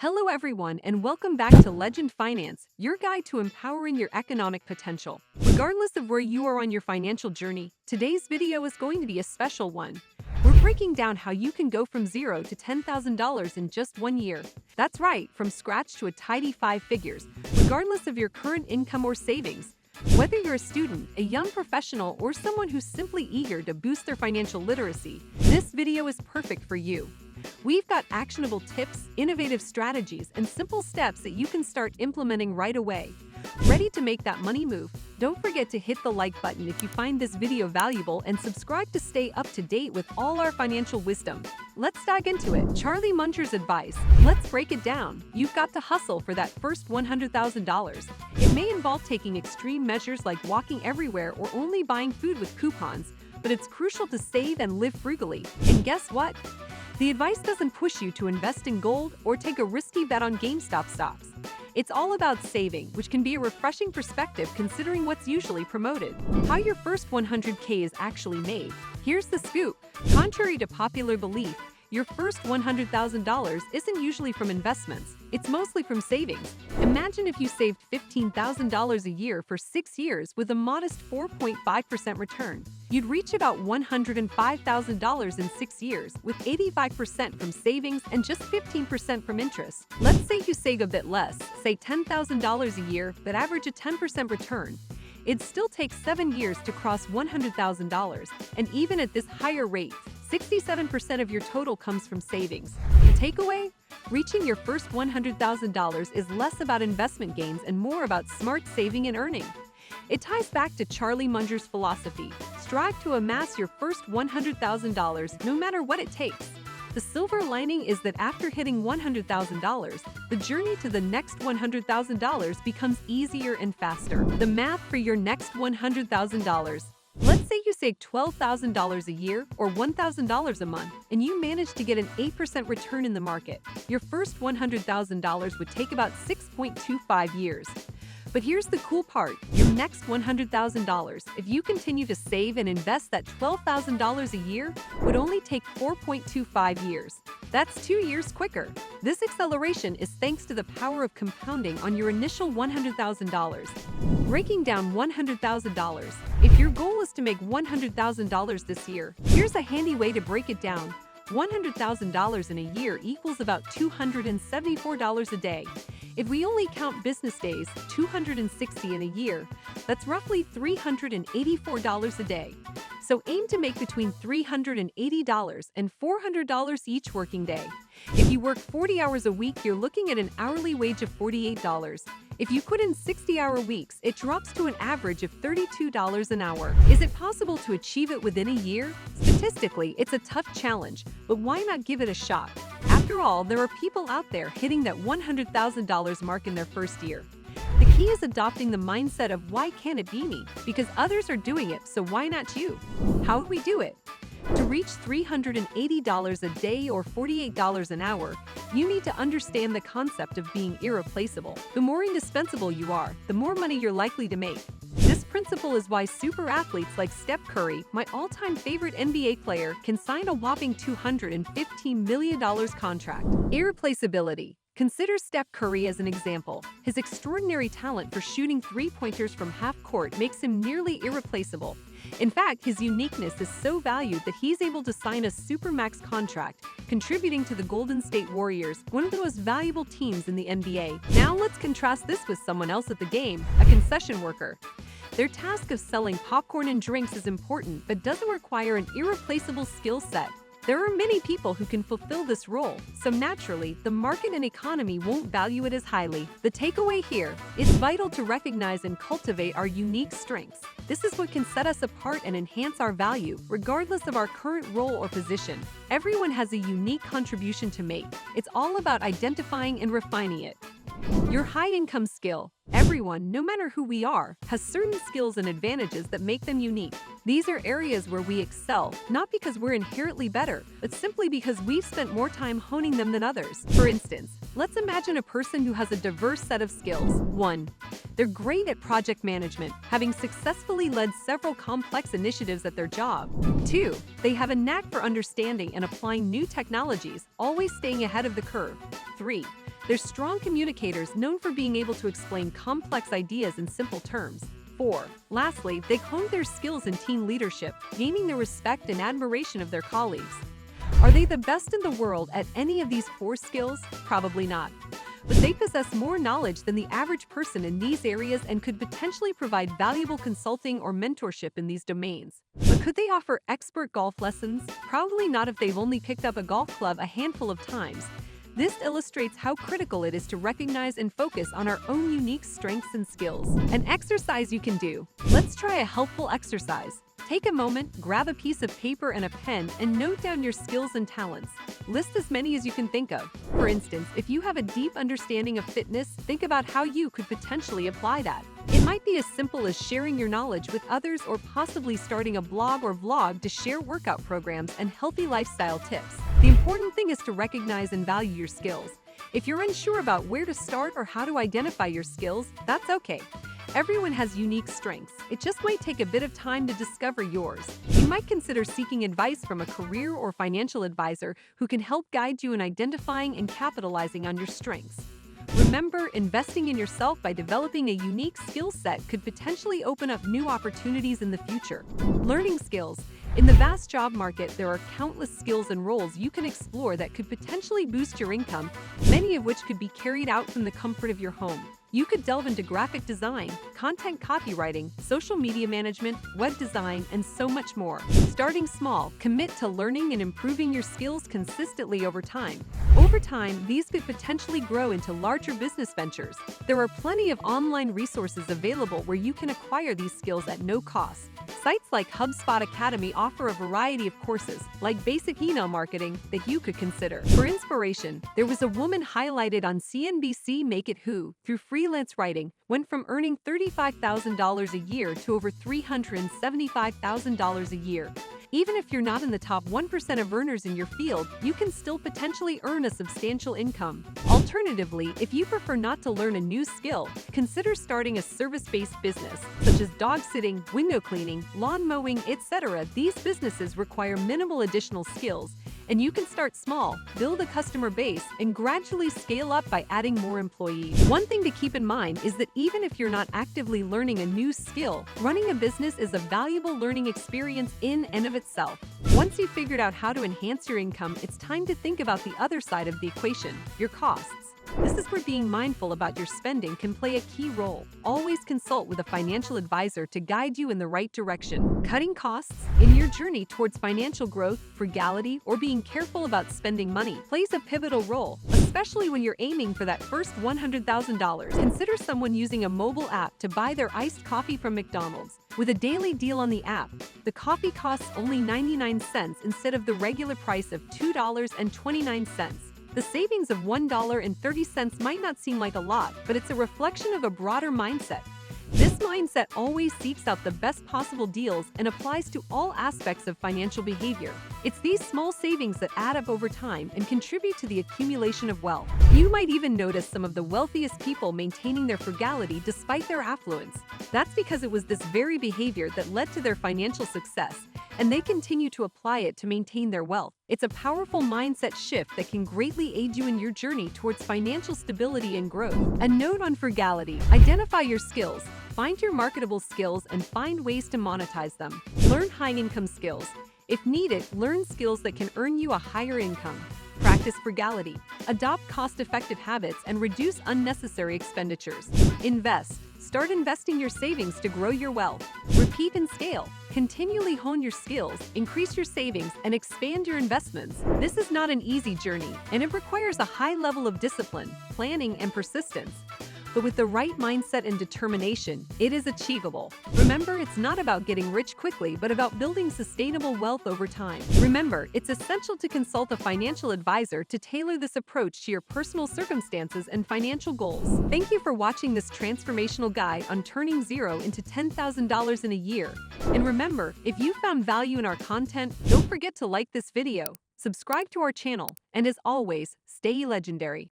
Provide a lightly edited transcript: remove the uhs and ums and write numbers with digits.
Hello everyone and welcome back to Legend Finance, your guide to empowering your economic potential. Regardless of where you are on your financial journey, today's video is going to be a special one. We're breaking down how you can go from $0 to $10,000 in just 1 year. That's right, from scratch to a tidy 5 figures, regardless of your current income or savings. Whether you're a student, a young professional, or someone who's simply eager to boost their financial literacy, this video is perfect for you. We've got actionable tips, innovative strategies, and simple steps that you can start implementing right away. Ready to make that money move? Don't forget to hit the like button if you find this video valuable and subscribe to stay up to date with all our financial wisdom. Let's dive into it. Charlie Munger's advice. Let's break it down. You've got to hustle for that first $100,000. It may involve taking extreme measures like walking everywhere or only buying food with coupons, but it's crucial to save and live frugally. And guess what? The advice doesn't push you to invest in gold or take a risky bet on GameStop stocks. It's all about saving, which can be a refreshing perspective considering what's usually promoted. How your first 100K is actually made. Here's the scoop. Contrary to popular belief, your first $100,000 isn't usually from investments. It's mostly from savings. Imagine if you saved $15,000 a year for 6 years with a modest 4.5% return. You'd reach about $105,000 in 6 years, with 85% from savings and just 15% from interest. Let's say you save a bit less, say $10,000 a year, but average a 10% return. It'd still take 7 years to cross $100,000, and even at this higher rate, 67% of your total comes from savings. The takeaway? Reaching your first $100,000 is less about investment gains and more about smart saving and earning. It ties back to Charlie Munger's philosophy: strive to amass your first $100,000 no matter what it takes. The silver lining is that after hitting $100,000, the journey to the next $100,000 becomes easier and faster. The math for your next $100,000. Let's say you save $12,000 a year or $1,000 a month, and you manage to get an 8% return in the market. Your first $100,000 would take about 6.25 years. But here's the cool part. Your next $100,000, if you continue to save and invest that $12,000 a year, would only take 4.25 years. That's 2 years quicker. This acceleration is thanks to the power of compounding on your initial $100,000. Breaking down $100,000. If your goal is to make $100,000 this year, here's a handy way to break it down. $100,000 in a year equals about $274 a day. If we only count business days, 260 in a year, that's roughly $384 a day. So aim to make between $380 and $400 each working day. If you work 40 hours a week, you're looking at an hourly wage of $48. If you put in 60-hour weeks, it drops to an average of $32 an hour. Is it possible to achieve it within a year? Statistically, it's a tough challenge, but why not give it a shot? After all, there are people out there hitting that $100,000 mark in their first year. The key is adopting the mindset of why can't it be me? Because others are doing it, so why not you? How do we do it? To reach $380 a day or $48 an hour, you need to understand the concept of being irreplaceable. The more indispensable you are, the more money you're likely to make. This principle is why super athletes like Steph Curry, my all-time favorite NBA player, can sign a whopping $215 million contract. Irreplaceability. Consider Steph Curry as an example. His extraordinary talent for shooting three-pointers from half-court makes him nearly irreplaceable. In fact, his uniqueness is so valued that he's able to sign a supermax contract, contributing to the Golden State Warriors, one of the most valuable teams in the NBA. Now let's contrast this with someone else at the game, a concession worker. Their task of selling popcorn and drinks is important, but doesn't require an irreplaceable skill set. There are many people who can fulfill this role, so naturally, the market and economy won't value it as highly. The takeaway here: it's vital to recognize and cultivate our unique strengths. This is what can set us apart and enhance our value, regardless of our current role or position. Everyone has a unique contribution to make. It's all about identifying and refining it. Your high-income skill. Everyone, no matter who we are, has certain skills and advantages that make them unique. These are areas where we excel, not because we're inherently better, but simply because we've spent more time honing them than others. For instance, let's imagine a person who has a diverse set of skills. 1. They're great at project management, having successfully led several complex initiatives at their job. 2. They have a knack for understanding and applying new technologies, always staying ahead of the curve. 3. They're strong communicators known for being able to explain complex ideas in simple terms. 4. Lastly, they honed their skills in team leadership, gaining the respect and admiration of their colleagues. Are they the best in the world at any of these 4 skills? Probably not. But they possess more knowledge than the average person in these areas and could potentially provide valuable consulting or mentorship in these domains. But could they offer expert golf lessons? Probably not if they've only picked up a golf club a handful of times. This illustrates how critical it is to recognize and focus on our own unique strengths and skills. An exercise you can do. Let's try a helpful exercise. Take a moment, grab a piece of paper and a pen, and note down your skills and talents. List as many as you can think of. For instance, if you have a deep understanding of fitness, think about how you could potentially apply that. It might be as simple as sharing your knowledge with others or possibly starting a blog or vlog to share workout programs and healthy lifestyle tips. The important thing is to recognize and value your skills. If you're unsure about where to start or how to identify your skills, that's okay. Everyone has unique strengths. It just might take a bit of time to discover yours. You might consider seeking advice from a career or financial advisor who can help guide you in identifying and capitalizing on your strengths. Remember, investing in yourself by developing a unique skill set could potentially open up new opportunities in the future. Learning skills. In the vast job market, there are countless skills and roles you can explore that could potentially boost your income, many of which could be carried out from the comfort of your home. You could delve into graphic design, content copywriting, social media management, web design, and so much more. Starting small, commit to learning and improving your skills consistently over time. Over time, these could potentially grow into larger business ventures. There are plenty of online resources available where you can acquire these skills at no cost. Sites like HubSpot Academy offer a variety of courses, like basic email marketing, that you could consider. For inspiration, there was a woman highlighted on CNBC Make It who, through freelance writing, went from earning $35,000 a year to over $375,000 a year. Even if you're not in the top 1% of earners in your field, you can still potentially earn a substantial income. Alternatively, if you prefer not to learn a new skill, consider starting a service-based business, such as dog sitting, window cleaning, lawn mowing, etc. These businesses require minimal additional skills, and you can start small, build a customer base, and gradually scale up by adding more employees. One thing to keep in mind is that even if you're not actively learning a new skill, running a business is a valuable learning experience in and of itself. Once you've figured out how to enhance your income, it's time to think about the other side of the equation, your costs. This is where being mindful about your spending can play a key role. Always consult with a financial advisor to guide you in the right direction. Cutting costs in your journey towards financial growth, frugality, or being careful about spending money plays a pivotal role, especially when you're aiming for that first $100,000. Consider someone using a mobile app to buy their iced coffee from McDonald's. With a daily deal on the app, the coffee costs only 99 cents instead of the regular price of $2.29. The savings of $1.30 might not seem like a lot, but it's a reflection of a broader mindset. This mindset always seeks out the best possible deals and applies to all aspects of financial behavior. It's these small savings that add up over time and contribute to the accumulation of wealth. You might even notice some of the wealthiest people maintaining their frugality despite their affluence. That's because it was this very behavior that led to their financial success, and they continue to apply it to maintain their wealth. It's a powerful mindset shift that can greatly aid you in your journey towards financial stability and growth. A note on frugality: identify your skills, find your marketable skills, and find ways to monetize them. Learn high-income skills. If needed, learn skills that can earn you a higher income. Practice frugality. Adopt cost-effective habits and reduce unnecessary expenditures. Invest. Start investing your savings to grow your wealth. Repeat and scale. Continually hone your skills, increase your savings, and expand your investments. This is not an easy journey, and it requires a high level of discipline, planning, and persistence. But with the right mindset and determination, it is achievable. Remember, it's not about getting rich quickly, but about building sustainable wealth over time. Remember, it's essential to consult a financial advisor to tailor this approach to your personal circumstances and financial goals. Thank you for watching this transformational guide on turning $0 into $10,000 in a year. And remember, if you found value in our content, don't forget to like this video, subscribe to our channel, and as always, stay legendary.